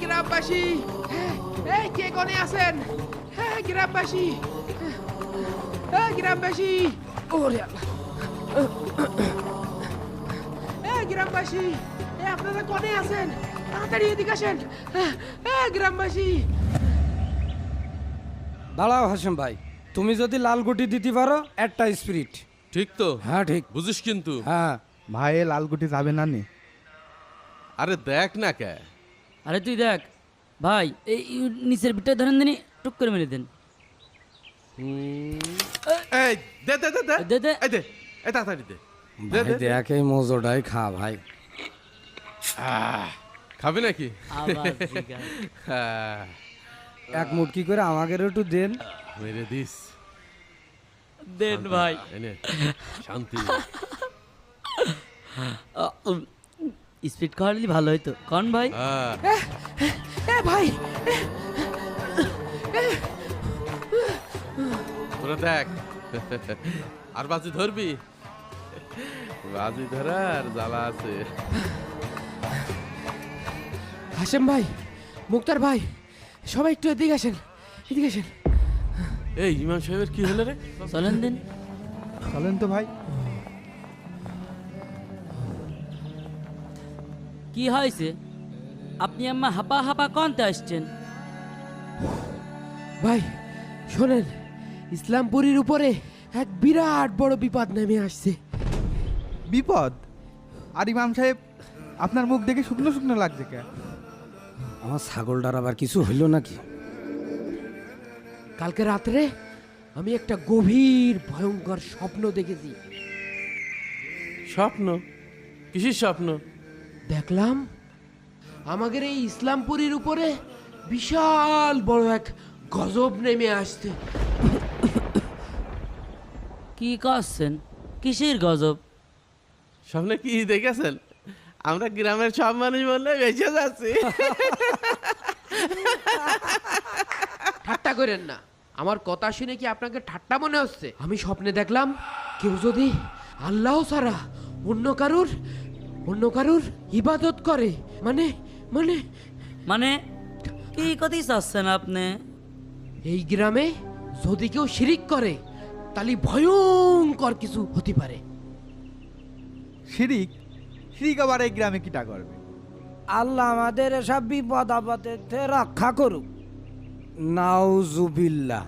গ্রামবাসী, কে কোনে আছেন? গ্রামবাসী, গ্রামবাসী, ওরে আল্লাহ! গ্রামবাসী, আপনারা কোনে আছেন? তাড়াতাড়ি এদিকে আসেন। গ্রামবাসী, দাঁড়াও হাসেম ভাই, তুমি যদি লাল গুটি দিতে পারো একটা স্পিরিট। ঠিক তো? হ্যাঁ ঠিক। বুঝিস কিন্তু। হ্যাঁ ভাই এ লালগুটি যাবে না নি? আরে দেখ না কে। আরে তুই দেখ ভাই, এই নিচের বিটটা ধরেন দিনই টুক করে মেরে দেন। এই দে দে দে দে দে দে। এই দে, এই তাড়াতাড়ি দে। দে ভাই দে। দেখ এই মজোটাই খা ভাই। খাবি নাকি? আবার জিগায়। হ্যাঁ, এক মুটকি করে আমাকে একটু দেন। মেরে দিস। দেন ভাই। এনে শান্তি। স্পিড খাওয়ালে ভালো হইতো কন ভাই। ভাই, তোরা দেখ, আর বাজি ধরবি? বাজি ধরার জ্বালা আছে। হাসেম ভাই, মুক্তার ভাই, সবাই একটু এদিকে আসেন, এদিকে আসেন। এই ইমাম সাহেবের কি হলো রে? চলেন দিন। চলেন তো ভাই। কি হয়েছে? আপনি আম্মা হাপা হাপা কনতে আসছেন? ভাই শোনেন, ইসলামপুরীর উপরে এক বিরাট বড় বিপদ নেমে আসছে। বিপদ? আর ইমাম সাহেব আপনার মুখ দেখে শুকনো শুকনো লাগছে কে? আমার ছাগলটার আবার কিছু হইল নাকি? কালকে রাত্রে আমি একটা গভীর ভয়ঙ্কর স্বপ্ন দেখেছি। স্বপ্ন? কিসের স্বপ্ন? দেখলাম আমাদের এই ইসলামপুরীর উপরে বিশাল বড় এক গজব নেমে আসছে। কি করছেন? কিসের গজব? স্বপ্নে কি দেখেছেন? আমরা গ্রামের সব মানুষ বললে বেঁচে যাচ্ছি। ঠাট্টা করেন না, আমার কথা শুনে কি আপনাকে ঠাট্টা মনে হচ্ছে? আমি স্বপ্নে দেখলাম কেউ যদি আল্লাহ ছাড়া অন্য কারুর ইবাদত করে, মানে মানে মানে কি কথাই চাচ্ছেন আপনি? এই গ্রামে যদি কেউ শিরিক করে তাহলে ভয়ঙ্কর কিছু হতে পারে। শিরিক? শিরিক আবার এই গ্রামে কিটা করবে? আল্লাহ আমাদের এসব বিপদ আপদে রক্ষা করুক। নাউজুবিল্লাহ,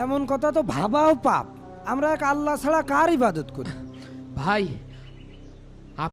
এমন কথা তো ভাবাও পাপ। আমরা এক আল্লাহ ছাড়া কার ইবাদত করি? ভাই